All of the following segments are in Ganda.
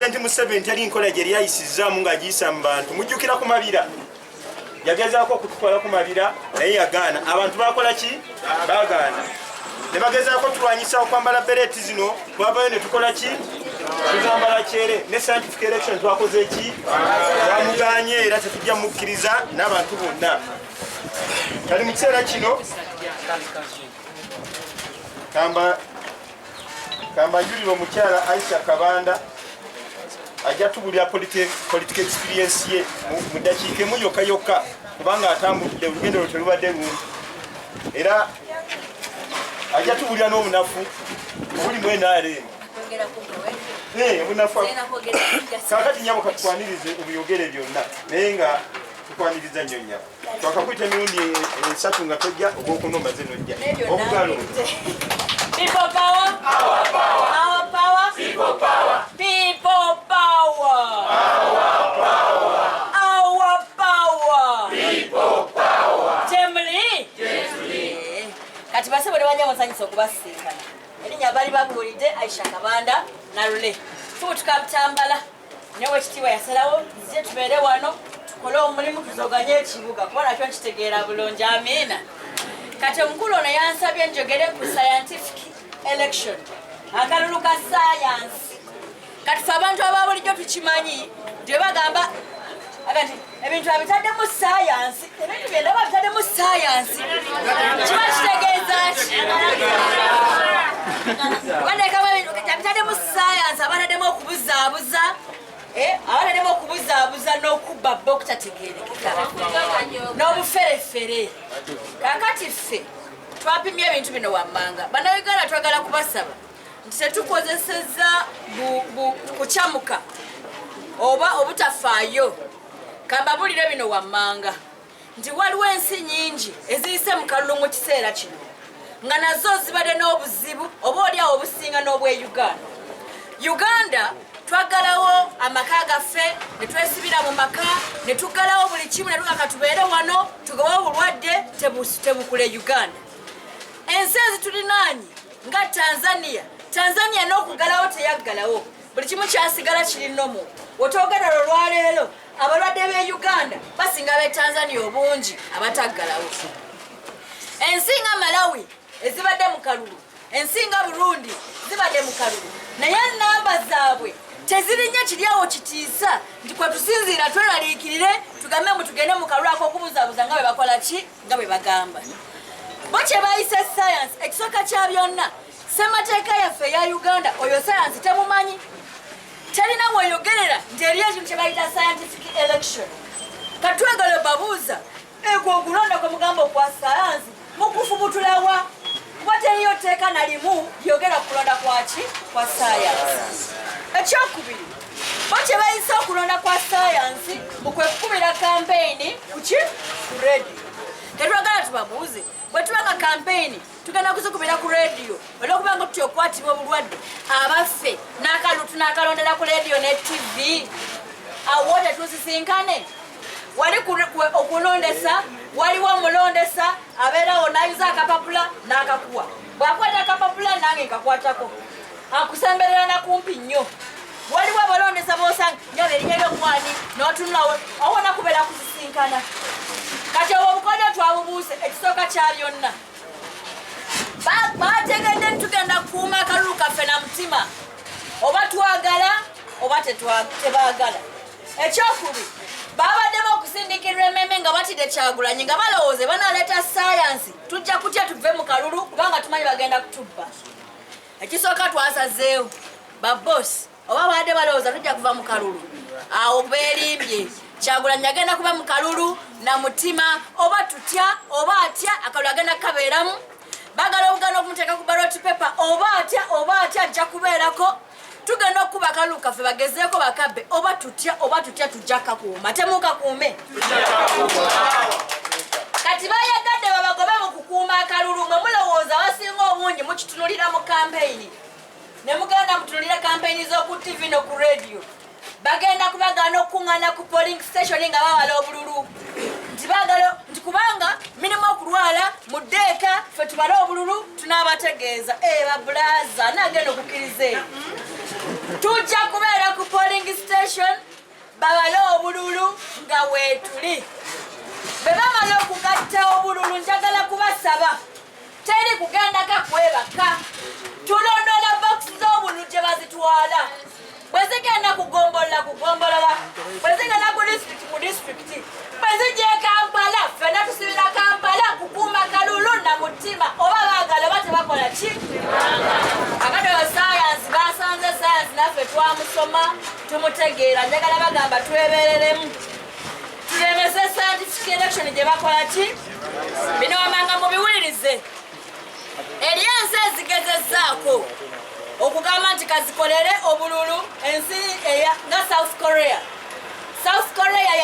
President Museveni tali nkola gye yayisizaamu ng'agiyisa mu bantu mujjukira ku mabira yagezaako okutwala ku mabira naye yagaana abantu bakola ki baagaana ne bagezaako tulwanyisa okwambala bereti zino twavayo ne tukola ki tuzambala kyere ne scientific election twakoze ki twamuganye era tetujja mukkiriza n'abantu bonna kali mu kiseera kino kamba njulira omukyala Aisha Kabanda ajja tubulya political experience ye mu dakiika emu yokka kubanga atambudde olugendo lwe telubadde lungi era ajja tubulya n'obunafu buli mwenaale obunafu kakati nyabo katutwanirize obuyogere byonna naye nga tukwaniriza nnyo nnyabo twakakwita emirundi 3 nga tojja ogwokuna omaze nojja obugalo People power, our power, our power, people power, people power, our power, our power, people power. Temuli, kati base bwe bajja musanyisa okubasinkana erinnya bali babuulidde Aisha Kabanda Nalule tukabutambala nyewe kitiibwa yasalawo nze tubeere wano tukole omulimu tuzoganye ekibuga kuba nakyo nkitegeera bulungi amiina kati omukulu ono yansabye njogere ku scientific election akalulu ka science kati fe abantu ababulijjo tukimanyi nti bagamba agati ebintu abitadde mu science ebintu byenda babitadde mu science kiba kitegeeza ki wandekaba ebintu abitadde mu science abataddemu okubuzaabuza abataddemu okubuzaabuza n'okubba bba okutategeerekeka n'obuferefere kakati ffe twapimye ebintu bino wammanga bannayuganda twagala kubasaba nti tetukozeseza kukyamuka oba obutafaayo kambabulire bino wammanga nti waliwo ensi nyingi eziyise mu kalulu mu kiseera kino nga nazo zibadde n'obuzibu oba oliawo obusinga n'obwe uganda twagalawo amaka gaffe ne twesibira mu maka ne tuggalawo buli kimu ne tugaka tubeere wano tugoba obulwadde tebukule uganda ensi ezitulinaanyi nga tanzania n'okugalawo teyaggalawo buli kimu kyasigala kiri nomu wotogera olwaleero abalwadde b'e uganda basinga b'e tanzania obungi abataggalawo ensi nga malawi ezibadde mu kalulu ensi nga burundi zibadde mu kalulu naye namba zaabwe tezirinya kiriawo kitiisa nti kwe tusinziira tweraliikirire tugambe mu tugende mu kalulu ak'okubuzaabuza nga bwe bakola ki nga bwe bagamba bo kye bayise science ekisooka kya byonna ssemateeka yaffe eya uganda oyo science temumanyi talina weyogerera nti eriyo ekintu kye bayita scientific election katwegala babuuza egwo okulonda kwe mugamba okwa science mukufubutulawa kuba teriyo tteeka nalimu lyogera kulonda kwaki kwa science ekyokubiri bo kye bayise okulonda kwa science mukwekukubira campaign kuki ku radio tetwagala tubabuuze bwe tubanga campaign tugenda kuzikubira ku radio olwokubanga tutya okukwatibwa obulwadde abaffe n'akalulu tunakalondera ku radio ne tv awo tetusisinkane wali okulondesa waliwo omulondesa abeerawo nayuza akapapula n'akakuwa bw'akwata akapapula nange nkakwatako akusemberera nakumpi nnyo waliwo abalondesa boosanga njaba erinnya ly'omwani n'otunulawo awo nakubeera kusisinkana kati obwo obukodyo twabubuuse ekisooka kya byonna bategedde ntugenda kukuuma akalulu kaffe na mutima oba twagala oba tebaagala ekyokubiri babaddemu okusindikirwa emmeeme nga batidde Kyagulanyi nga balowooze banaleeta sayansi tujja kutya tuve mu kalulu kubanga tumanyi bagenda kutubba ekisooka twasazeewo babosi oba badde balowooza tujja kuva mu kalulu awo beerimbye Kyagulanyi agenda kuba mu kalulu na mutima oba tutya oba atya akalulu agenda kukabeeramu bagala obuganda okumuteeka ku ballot paper oba atya ajja kubeerako tugenda okuba akalulu kaffe bagezeeko bakabbe oba tutya tujja kakuuma temukakuume kati bayagadde babagobe mu kukuuma akalulu nga mulowooza abasinga obungi mukitunulira mu kampeyini ne mugenda mutunulira kampeyini z'oku tv no ku radio bagenda kubagana okuŋŋaana ku polling station nga babala obululu nti kubanga mirimu okulwala mu ddeeka ffe tubale obululu tunaabategeeza babulaza nagenda okukkiriza eyo tujja kubeera ku polling wetuli bwe bamala okugatta obululu njagala kubasaba teri kugenda kakwebaka tulondola bokisi z'obululu gye bazitwala bwe zigenda kugombolola bwe zigenda ku disitulikiti bwe zijja e Kampala ffenna tusibira Kampala kukuuma kalulu na mutima oba baagala oba tebakola ki akatoyo sayansi basanze sayansi naffe twamusoma tumutegeera njagala bagamba twebereremu tulemese scientific election gye bakola ki bino wamanga mubiwulirize eri ensi ezigezezzaako okugamba nti kazikolere obululu ensi nga South Korea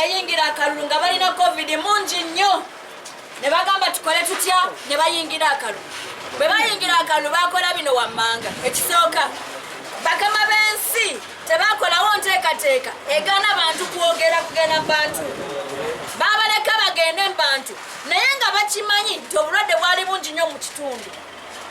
yayingira akalulu nga balina covid mungi nnyo ne bagamba tukole tutya ne bayingira akalulu bwe bayingira akalulu bakola bino wammanga ekisooka bakama b'ensi tebakolawo nteekateeka egaana bantu kwogera kugenda mu bantu babaleka bagende mu bantu naye nga bakimanyi nti obulwadde bwali bungi nnyo mu kitundu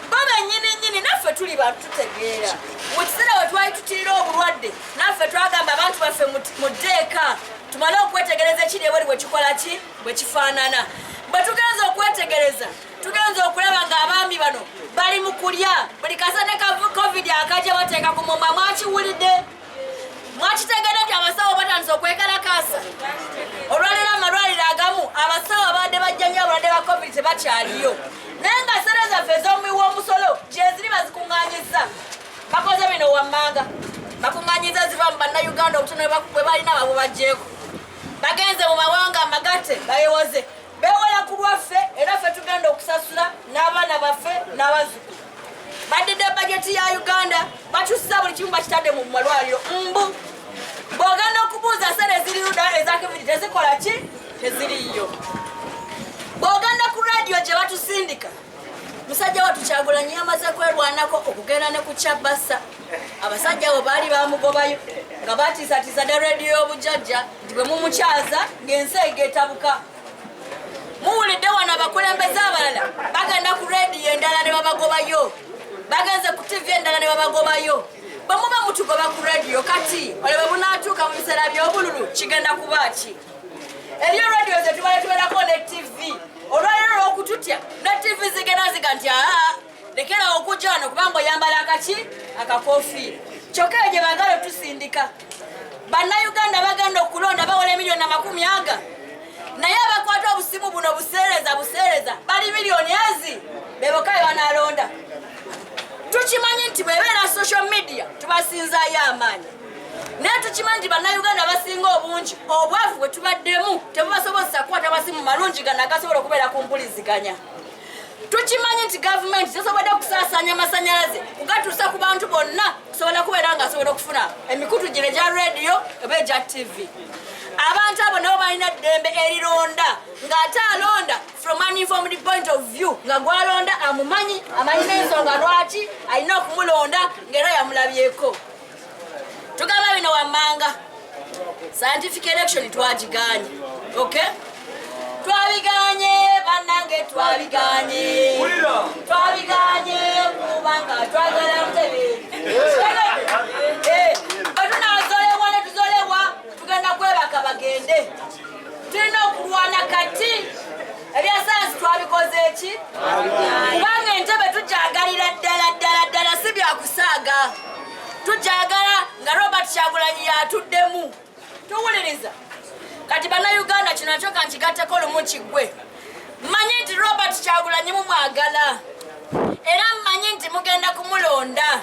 bo bennyini naffe tuli bantu tutegeera mu kiseera we twali tutiira obulwadde naffe twagamba abantu baffe mu ddeeka tumale okwetegereza ekiri ebweri bwe kikola ki bwe kifaanana bwe tugenza okwetegereza tugenza okulaba ng'abaami bano bali mu kulya buli kasane ka covid akajja bateeka ku mumwa mwakiwulidde mwakitegedde nti abasawo batandise okwekalakaasa olwaliro amalwaliro agamu abasawo abadde bajja nnyo obulwadde bwa covid tebakyaliyo naye nga sente zaffe ez'omuwi w'omusolo gyeziri bazikuŋŋaanyiza bakoze bino wammanga bakuŋŋaanyiza ziva mu bannayuganda obutono bwe balina babo bagjeeko bagenze mu mawanga amagatte bayewoze bewola ku lwaffe era ffe tugenda okusasula n'abaana baffe n'abazzukulu badidde bajeti ya Uganda bakyusiza buli kimu bakitadde mu malwaliro mbu bw'ogenda okubuuza sente eziriruda eza covid tezikola ki teziriyo bw'ogenda ku radiyo gye batusindika musajja wattu Kyagulanyi yamaze kwerwanako okugenda ne ku Kyabassa abasajja abo baali bamugobayo nga batiisatiisa ne rediyo y'obujjajja nti bwe mumukyaza ng'ensi egetabuka muwulidde wano abakulembeze abalala bagenda ku rediyo endala ne babagobayo bagenze ku TV endala ne babagobayo bwe muba mutugoba ku rediyo kati ole bwe bunaatuuka mu biseera by'obululu kigenda kuba ki eriyo rediyo ze tubale tubeerako ne TV olwaliro lw'okututya ne TV zigenda ziga nti lekera okujja wano kubanga oyambala akaki akakoofiira kyokka eyo gye baagala otusindika bannayuganda bagenda okulonda bawola emiliyoni 40 naye abakwata obusimu buno buseereza bali miliyoni ezi beboka be banaalonda tukimanyi nti bwebeera social media tubasinzaayo amaanyi naye tukimanyi nti bannayuganda basinga obungi obwavu bwe tubaddemu tebubasobozesa kukwata masimu malungi gano agasobola okubeera ku mpuliziganya tukimanyi nti gavumenti tesobodde okusaasaanya amasanyalaze kugatuusa ku bantu bonna kusobola kubeera nga asobola okufuna emikutu gino egya rediyo oba egya TV abantu abo nabo balina ddembe erironda ng'ate alonda from an informed point of view nga gwalonda amumanyi amanyi n'ensonga lwaki alina okumulonda ng'era yamulabyeko tugamba bino wammanga scientific election twagiganye okay twabiganye bannange twabiganye kubanga twagala mutebe batunazolebwa ne tuzolebwa tugenda kwebaka bagende tulina okulwana kati ebya sayansi twabikoze eki kubanga entebe tujagalira ddala si byakusaaga tujagala nga Robert Kyagulanyi yatuddemu tuwuliriza kati bannayuganda kino nakyo kankigatteko lumu kiggwe mmanyi nti Robert Kyagulanyi mumwagala era mmanyi nti mugenda kumulonda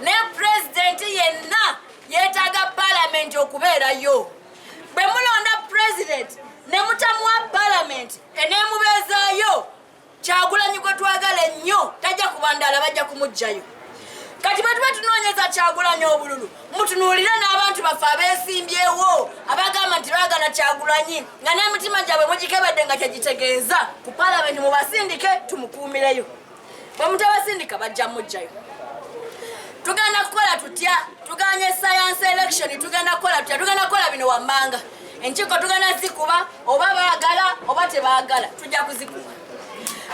naye pulezidenti yenna yeetaaga paalamenti okubeerayo bwe mulonda pulezidenti ne mutamuwa paalamenti eneemubeezaayo Kyagulanyi gwe twagala ennyo tajja kubandala bajja kumuggyayo kati bwe tuba tunoonyeza Kyagulanyi obululu mutunuulire n'abantu baffe abeesimbyewo abagamba nti baagala Kyagulanyi nga n'emitima gyabwe mugikebedde nga kyegitegeeza ku paalamenti mubasindike tumukuumireyo bwe mutabasindika bajja muggyayo tugenda kukola tutya tuganye science election tugenda kukola tutya tugenda kukola bino wammanga enkiiko tugenda zikuba oba baagala oba tebaagala tujja kuzikuba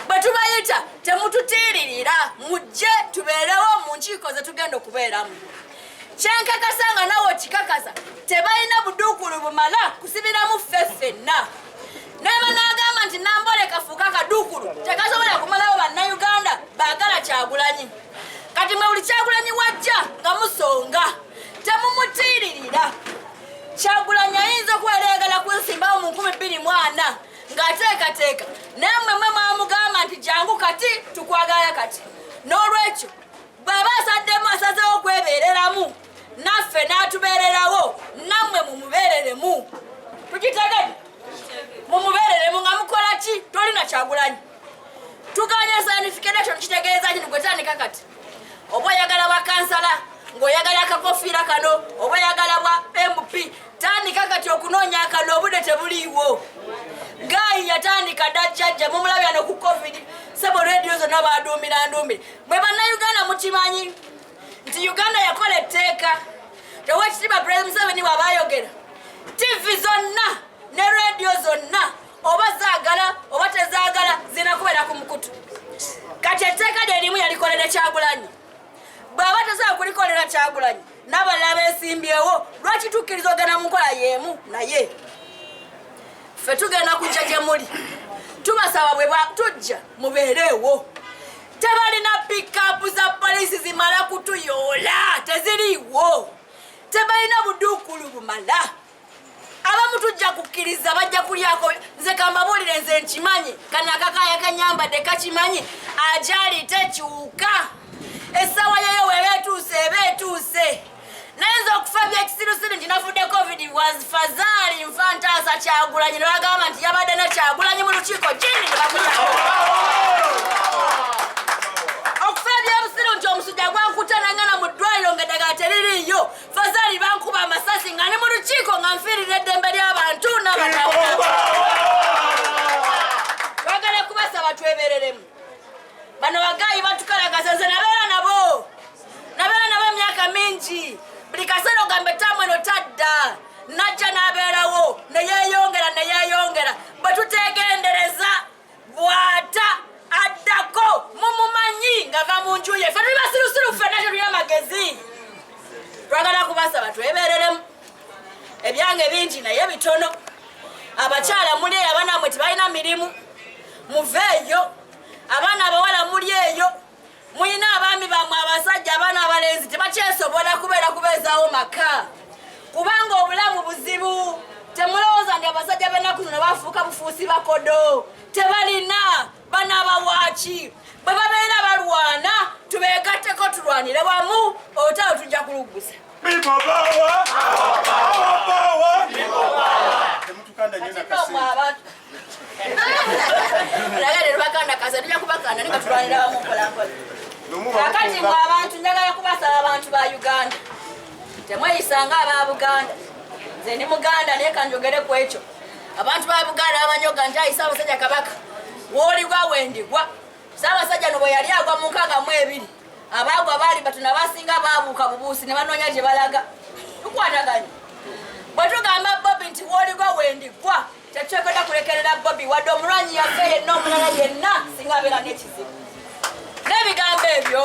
bwe tubayita temututiiririra mujje tubeerewo mu nkiiko ze tugenda okubeeramu kyenkakasa nga nawe okikakasa tebalina buduukulu bumala kusibiramu ffeffenna neba n'agamba nti Nambole kafuuka kadukulu tekasobola kumalawo bannayuganda baagala Kyagulanyi kati mwe buli Kyagulanyi wajja nga musonga temumutiiririra Kyagulanyi ayinza okuweleegala kunsimbawo mu 2024 ng'ateekateeka naye mmwe mwamugamba nti jangu kati tukwagala kati n'olwekyo bw'aba asazeewo okwebeereramu naffe n'atubeererawo nammwe mumubeereremu tukiteganya mumubeereremu nga mukola ki tolina Kyagulanyi tuganya sanification kitegeeza kino gwe tandika kati oba oyagala bwa kansala ng'oyagala akakofiira kano oba oyagala bwa MP tandika kati okunoonya akano obudde tebuliiwo Gayi yatandika dajjajja mumulabya no ku covid sebo radio zonna baduumira mwe bannayuganda mukimanyi nti Uganda yakola etteeka Oweekitiibwa President Museveni bw'abaayogera TV zonna ne radio zonna oba zaagala oba tezaagala zinakubeera ku mukutu kati etteeka lyerimu yalikolera Kyagulanyi bw'aba tasobola kulikolera Kyagulanyi n'abalala beesimbyewo lwaki tukkiriza ogenda mu nkola y'emu naye ffe tugenda kujja gye muli tubasaba bwe tujja mubeereewo tebalina pikapu za poliisi zimala kutuyoola teziriiwo tebalina buduukulu bumala abamu tujja kukkiriza bajja kulyako nze kambabuulire nze nkimanyi kano akakaaya kanyambadde kakimanyi ajali tekyuka essaawa yeyo weeba etuuse naye nze okufa byekisirusiru nti nafudde covid was Fazali nfa ntaasa Kyagulanyi ne bagamba nti yabadde ne Kyagulanyi mu lukiiko jini ne bakulyawo okufa byebusiru nti omusujja gwankutanangana mu ddwaliro ng'eddagala teririiyo Fazali bankuba amasasi nga ne mu lukiiko nga nfiirira eddembe ly'abantu n'abanabona twagala kubasaba twebereremu bano bagayi batukalagaza nze nabeera nabo emyaka mingi buli kaseera ogambe ttaamu eno tadda najja n'abeerawo neyeeyongera bwe tuteegendereza bw'ata addako mumumanyi ng'ava mu nju ye ffe tuli basirusiru ffenna tetulina magezi twagala kubasaba twebereremu ebyange bingi naye bitono abakyala muli eyo abaana mwe tebalina mirimu muveeyo abaana abawala muli eyo muyina abaami bammwe abasajja abaana abalenzi tebakyesobola kubeezaawo maka kubanga obulamu buzibu temulowooza nti abasajja b'ennaku zino bafuuka bufuusi bakodo tebalina banaabawaaki bwe babeera balwana tubeegatteko tulwanire wamu otawo tujja kuluggusa bakandakasa tujja kubakanda ninga tulwanira wamu mpolampola kakati mwe abantu njagala kubasaba abantu ba Uganda temweyisanga aba Buganda nze ndi Muganda naye kanjogere ku ekyo abantu ba Buganda babanyoga nti ayi Ssaabasajja Kabaka w'oligwa wendigwa Ssaabasajja no bwe yali agwa mu 62 abaagwa baali batono abasinga baabuuka bubuusi ne banoonya gye balaga tukwataganye bwe tugamba Bobi nti w'oligwa wendigwa tetuteekedwa kulekerera Bobi wadde omulwanyi yaffe yenna omulala yenna singa abeera n'ekizibu n'ebigambo ebyo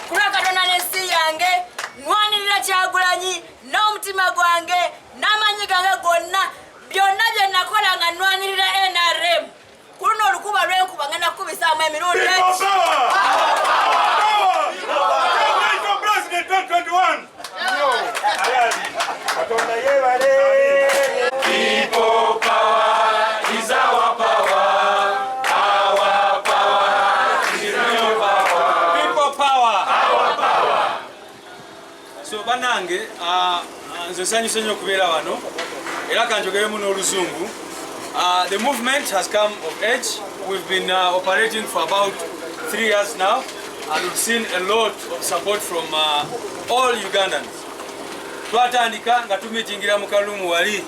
kulwa Katonda n'ensi yange nwanirira Kyagulanyi n'omutima gwange n'amanyi gange gonna byonna bye nakola nga nwanirira NRM ku luno olukuba lw'enkuba ngenda kukubisaamu emirundi Katonda yeebale banange nze nsanyuse nnyo okubeera wano era kanjogeremu n'oluzungu. The movement has come of age. We've been operating for about 3 years now and we've seen a lot of support from all Ugandans. Twatandika nga tumitingira mu Kalumu wali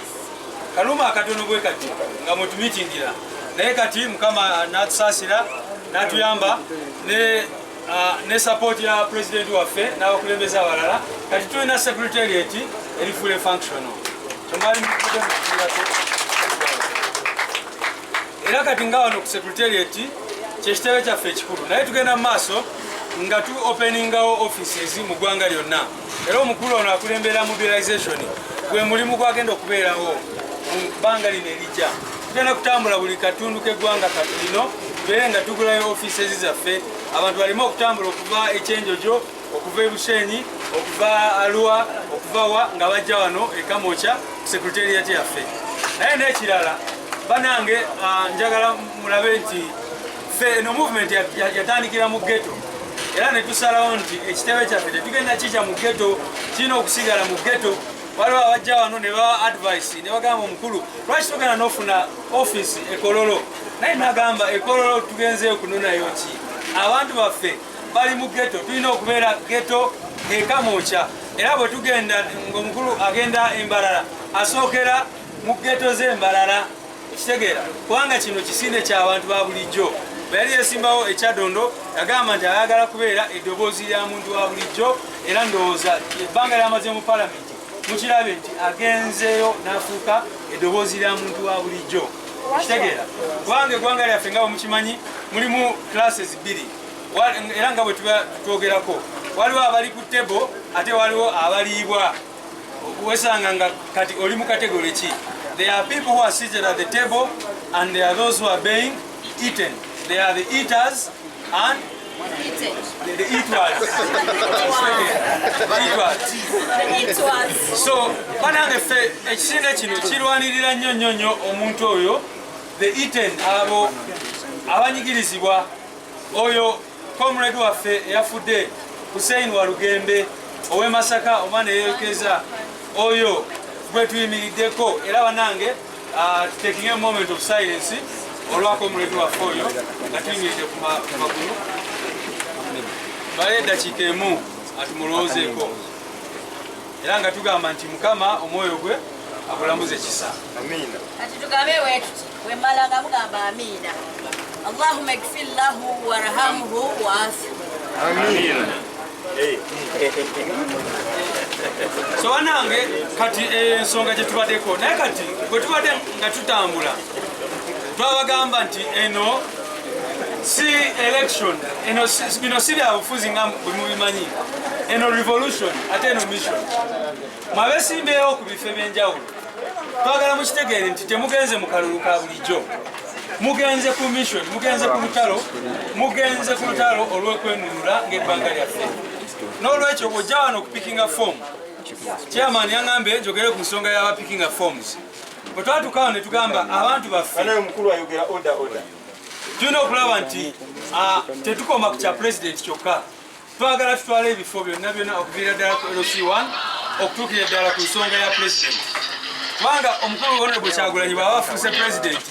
Kalumu akatono bwe kati nga mwe tumitingira naye kati Mukama n'atusaasira n'atuyamba ne support ya president waffe n'abakulembeze abalala kati tulina secretariat eri fully functional era kati nga wano ku secretariat kyekitebe kyaffe ekikulu naye tugenda mu maaso nga tu openingawo offices mu ggwanga lyonna era omukulu ono akulembera mobilization gwe mulimu gwagenda okubeerawo bbanga lino erijja tugenda kutambula buli katundu k'eggwanga lino tubeere nga tugulayo offices zaffe abantu balime okutambula okuva ekyenjojo okuva ebushenyi okuva Arua okuva wa nga bajja wano ekamooca secretariat yaffe naye n'ekirala banange njagala mulabe nti ffe eno movement yatandikira mu ghetto era ne tusalawo nti ekitebe kyaffe tetugenda kikya mu ghetto kirina okusigala mu ghetto waliwo abajja wano ne bawa advice ne bagamba omukulu lwaki tugenda n'ofuna office ekololo naye nagamba ekololo tugenzeyo kunonayo ki abantu baffe bali mu ghetto tulina okubeera ghetto ekamooca era bwe tugenda ng'omukulu agenda embalala asookera mu ghetto z'embalala ekitegeera kubanga kino kisinde ky'abantu ba bulijjo bwe yali yesimbawo ekyadondo yagamba nti ayagala kubeera eddoboozi lya muntu wa bulijjo era ndowooza ebbanga lyamaze mu palamenti mukirabe nti agenzeeyo n'afuuka eddoboozi lya muntu wa bulijjo ekitegeera kubanga eggwanga lyaffe nga bwe mukimanyi mulimu classes bbiri era nga bwe tuba tutwogerako waliwo abali ku tebo ate waliwo abaliibwa wesanga nga kati oli mu kategole ki there are people who are seated at the table and there are those who are being eaten. They are the eaters and the eaters. So banange ffe ekisinde kino kirwanirira nnyo omuntu oyo the eaten abo abanyigirizibwa oyo comrade waffe eyafudde Hussein Walugembe owe Masaka oba neyekeza oyo gwe tuyimiriddeko era banange taking a moment of silence olwa comrade waffe oyo nga tuyimiridde ku magulu bale eddakiika emu atumulowoozeeko era nga tugamba nti Mukama omwoyo gwe akulamuze kisa. Amina. Kati tugambe wetuti wemmala nga mugamba amiina. Allahumma ighfir lahu warhamhu wa'afihi. Amina. So wanange kati ensonga gye tubaddeko naye kati bwe tubadde nga tutambula twabagamba nti eno si election bino si byabufuzi nga bwe mubimanyi eno revolution ate eno mission mwabesimbeewo ku bifo ebyenjawulo twagala mukitegeere nti temugenze mu kalulu ka bulijjo mugenze ku mission mugenze ku lutalo olw'okwenunula ng'ebbanga lyaffe n'olwekyo bw'ojja wano okupikinga form chairman yaŋŋambye njogere ku nsonga y'abapikinga forms bwe twatukawo ne tugamba abantu baffe tulina okulaba nti tetukoma ku kya president kyokka twagala tutwala ebifo byonna okuviira ddala ku LC1 okutuukira ddala ku nsonga ya president kubanga omukulu Honorable Kyagulanyi bw'aba afuuse president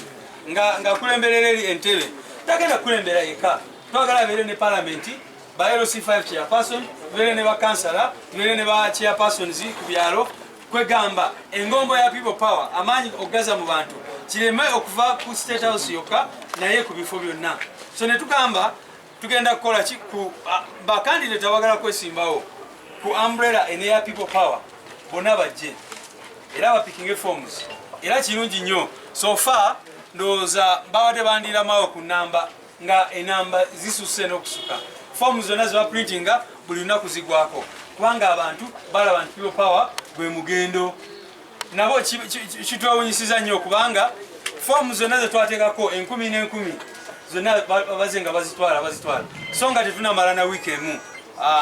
ng'akulemberera eri entebe tagenda kukulembera yekka twagala abeere ne palamenti ba LC5 chairperson tubeere ne bakansala tubeere ne ba chairpersons ku byalo kwegamba engombo ya people power amaanyi okugaza mu bantu kireme okuva ku state house yokka naye ku bifo byonna so ne tugamba tugenda kukola ki ku bakandidate abagala kwesimbawo ku umbrella eneya people power bonna bajje era bapikinge forms era kirungi nnyo so far ndowooza bawadde bandiramawo ku namba nga enamba zisusse n'okusuka forms zonna zebaprintinga buli lunaku zigwako kubanga abantu balaba nti people power gwe mugendo nabo kitwewunyisiza nnyo kubanga forms zonna zetwateekako 10,000 n'enkumi zonna baze nga bazitwala so nga tetunamala na wiiki emu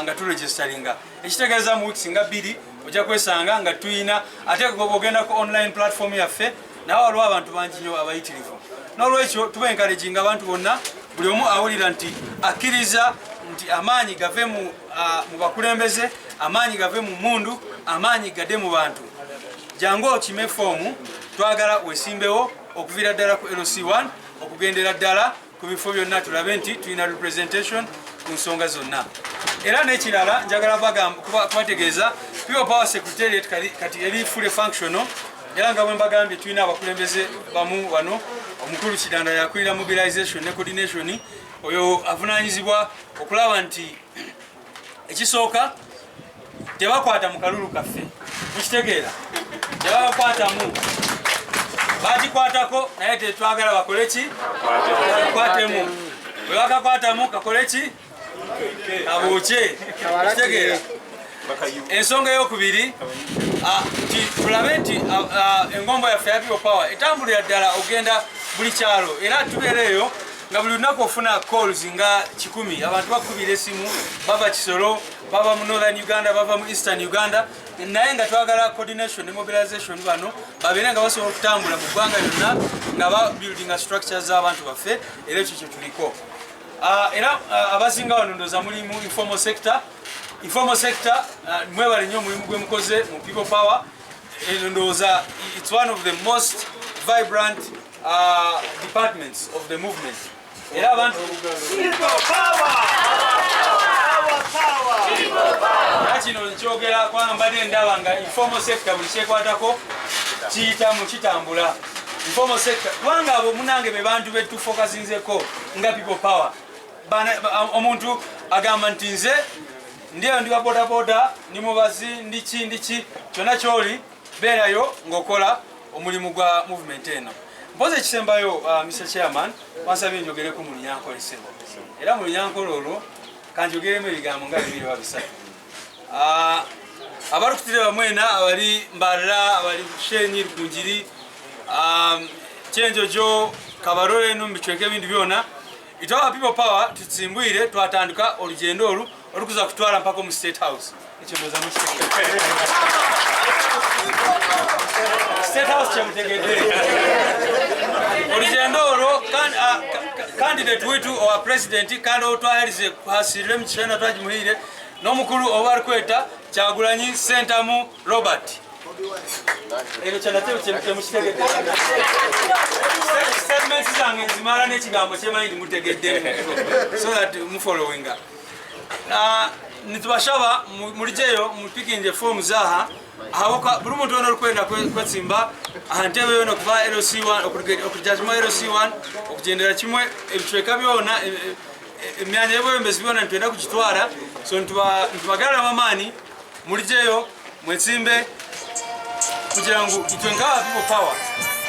nga turegisteringa ekitegeeza mu weeks nga 2 ojja kwesanga nga tuyina ate ogenda ku online platform yaffe nawe waliwo abantu bangi nnyo abayitirivu n'olwekyo tuba enkaleginga abantu bonna buli omu awulira nti akkiriza nti amaanyi gave mu bakulembeze amaanyi gave mu mundu amaanyi gadde mu bantu jangu okime foomu twagala wesimbewo okuviira ddala ku LC1 okugendera ddala ku bifo byonna tulabe nti tulina representation ku nsonga zonna era n'ekirala njagala kubategeeza people power secretariat kati eri fully functional era nga bwe mbagambye tulina abakulembeze bamu wano omukulu Kidanda yakulira mobilization ne coordination oyo avunaanyizibwa okulaba nti ekisooka tebakwata mu kalulu kaffe mukitegeera tebakwatamu bakikwatako naye tetwagala bakole ki bakwatemu bwe bakakwatamu kakole ki kabuuke kitegeera ensonga eyokubiri tulabe nti engombo yaffe ya People Power etambulira ddala ogenda buli kyalo era tubeereeyo nga buli lunaku ofuna calls nga 100 abantu bakubira esimu bava Kisoro bava mu Northern Uganda bava mu Eastern Uganda naye nga twagala coordination ne mobilization bano babeere nga basobola okutambula mu ggwanga lyonna nga babuildinga structures z'abantu baffe era ekyo kye tuliko era abasinga wano ndooza muli mu informal sector mwebale nnyo omulimu gwe mukoze mu People Power ndooza it's one of the most vibrant departments of the movement era abantu kino nkyogera kubanga mbadde ndaba nga informal sector buli kyekwatako kiyitamu kitambula informal sector kubanga abo munange be bantu betufokasinzeko nga People Power omuntu agamba nti nze ndiyo ndi wa bodaboda ndi mubazi ndiki kyonna kyoli beerayo ng'okola omulimu gwa movement eno mpoze ekisembayo Mr. Chairman wansabye njogereko mu Lunyankole ssebo era mu Lunyankole olwo kanjogeremu ebigambo nga bibiri oba bisatu abalukutire bamwena abali Mbarara abali Shenyi Lukunjiri Kyenjojo Kabarole eno mbicweke ebintu byonna itwa People Power tutsimbwire twatandika olugendo olu olukuza kutwala mpaka mu State House ekyo ndoza mu State House kyemutegedde olugendo olwo candidate witu owa president kandi otwalize kuhasirire mu kiseera twagimuhire n'omukulu oba alikweta Kyagulanyi Sentamu Robert ero kyemukitegedde statements zange nzimala n'ekigambo kyemanyi ndi mutegedde so that mufollowinga nitubashaba mulijeyo mupikinge form zaha awoka buli muntu ono olikwenda kwetsimba ahantebe yono kuva LC1 okujajima LC1 okugendera kimwe ebicweka byona emyanya y'obwembezi byona nitwenda kukitwala so nitubagala amaani mulijeyo mwetsimbe kugira ngu itwe nga People Power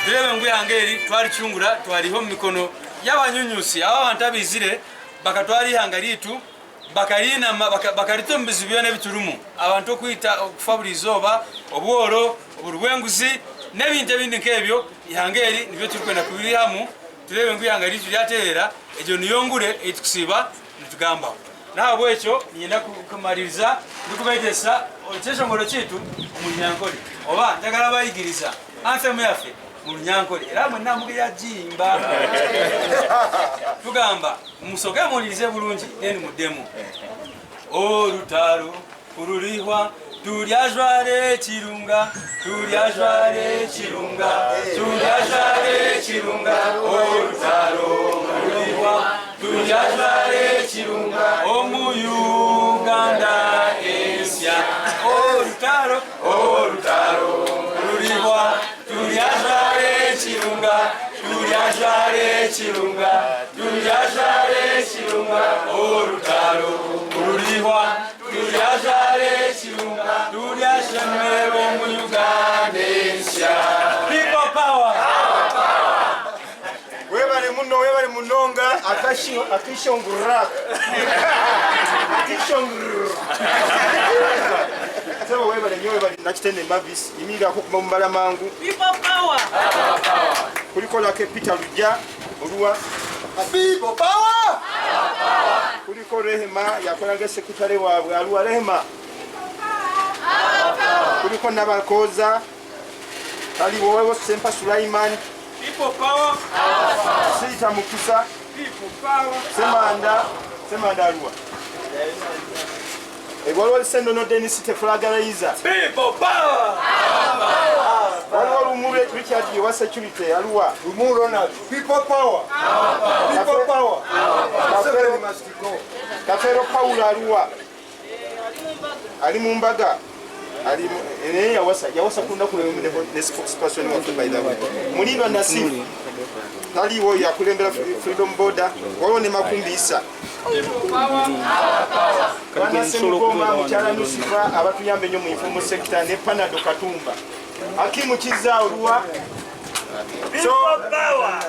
tulebe ngu yange eri twali kyungura twaliho mu mikono y'abanyunyusi aba abantu abizire bakatwalihanga liitu bakalina bakalito mu bizibu byona bitulumu abantu okuyita okufa buli izooba obworo obulwenguzi n'ebintu ebindi nk'ebyo yange eri nibyo tulikwenda kubirihamu tulebe ngu yange liitu lyatereera egyo niyongule etukusiba nitugambaho nawe bwekyo nyenda kumaliriza ndikubeetesa ekyesongolo kiitu mu Lunyankole oba njagala bayigiriza anthem yaffe mu Lunyankole era mwenna mugirya jimba tugamba musoke muwulirize bulungi eni muddemu olutalo kululihwa tulyajwale ekirunga tulyajwale ekirunga tulyajwale ekirunga olutalo kululihwa tulyajwale ekirunga omu Uganda ensya olutalo kululihwa tulyajwale ekirunga tulyajwale ekirunga tulyajwale ekirunga olutalo kululihwa tulyajwale ekirunga tulyashemera omu Uganda ensya People Power webale munonga akishongurra sebo webale nyo webale nakitende Mavis yimirako kuba mubala mangu People Power kulikola ke Peter Lujja oluwa People Power kuliko Rehema yakola nga sekretary waabwe aluwa Rehema kuliko Nabakoza aliwo wewe Sempa Sulaiman People Power Sita Mukisa People Power Semanda aluwa Egwalo sendo no Dennis Teflagaraiza People Power Waliwo Lumure Richard wa security aluwa Lumuro na People Power People Power Kafero Paula aluwa ali mumbaga ali yawasa kunda kule ne spokesperson wa by the way Mulindwa Nasifu taliwo yakulembera Freedom Border waliwo ne Makumbisa Bwana Semugomba Mukyala Nusifa abatuyambe nnyo mu informal sector ne Panado Katumba Hakimu Kiza oluwa People Power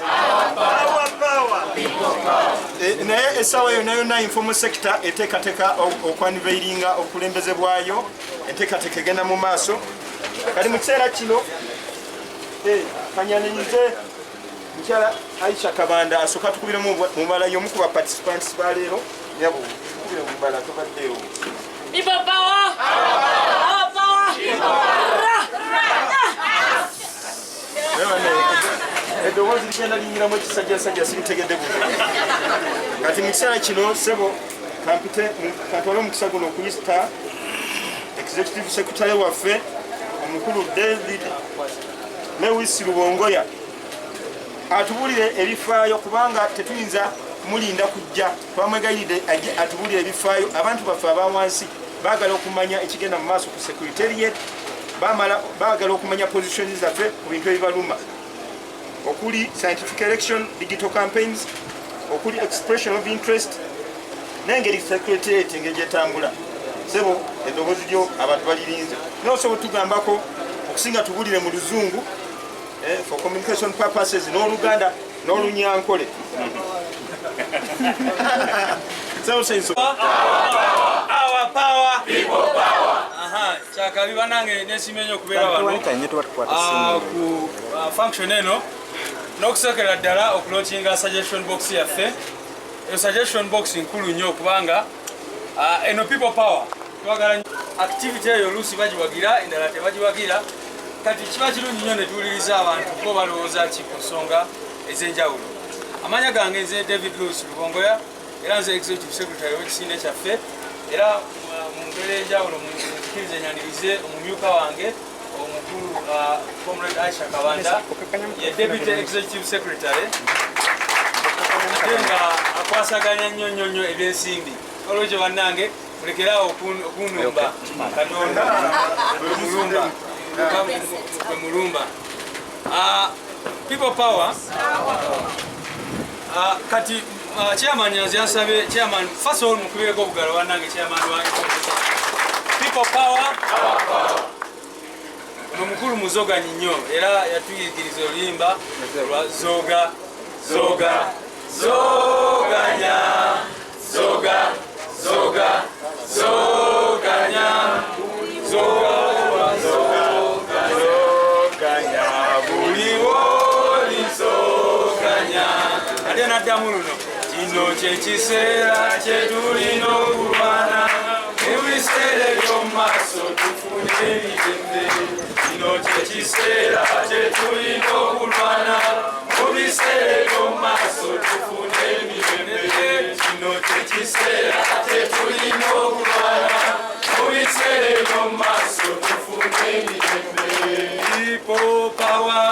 naye essaawa yonna yonna informal sector eteekateeka okwaniveiringa okulembeze bwayo, enteekateeka egenda mu maaso. Kati mu kiseera kino kanyanenyize mukyala Aisha Kabanda asooka tukubire mu mubala y'omu ku baparticipants ba leero. Nyabo tukubire mu mubala tobaddeewo. People power! Our power! Eddoboozi ligenda liyingiramu ekisajjasajja siritegedde bulungi. Kati mu kiseera kino ssebo kantwale omukisa guno okuyisita executive secretary waffe omukulu David Lewis Rubongoya atubulire ebifaayo, kubanga tetuyinza mulinda kujja. Twamwegayiridde atubulire ebifaayo. Abantu baffe abawansi baagala okumanya ekigenda mu maaso ku secretariat, baagala okumanya positions zaffe ku bintu ebibaluma, okuli scientific election, digital campaigns, okuli expression of interest, n'engeri secretariat engeri gyetambula. Sebo eddoboozi lyo abantu balirinze. N'osobola tugambako okusinga tubulire mu Luzungu for communication purposes, n'Oluganda n'Olunyankole. Our power, people power. Chaka bibanange nesimenyo kubeera wano ku function eno n'okusokera ddala okulookinga suggestion box yaffe. Eyo suggestion box nkulu nnyo kubanga eno people power twagala activity eyo oluusi bagiwagira, endala tebagiwagira. Kati kiba kirungi nnyo ne tuwuliriza abantu bo balowooza ki ku nsonga ez'enjawulo. Amanya gange nze David Lewis Rubongoya, era nze executive secretary w'ekisinde kyaffe, era mu ngeri enjawulo mukkirize nyanirize omumyuka wange omukulu Comrade Aisha Kabanda, ye deputy executive secretary, ate nga akwasaganya nnyo ebyensimbi. Olwekyo bannange mulekerawo okunumba Katonda bwe mulumba. People power. Kati chairman yansabye, chairman first of all mukubireko obugalo bannange, chairman wa people power nomukulu muzoganyi nnyo, era yatuyigiriza oluyimba lwa zoga zoga zoganya zoga zoga zoganya zoga zoganya buliwo lizoganya. Ate naddamu luno, kino kyekiseera kyetulina okulwana, ebiseera eby'omumaaso tufune emirembe. Kino kyekiseera kyetulina okulwana, mu biseera eby'omumaaso tufune emirembe. Kino kyekiseera kyetulina okulwana, mu biseera eby'omumaaso tufune emirembe. People power.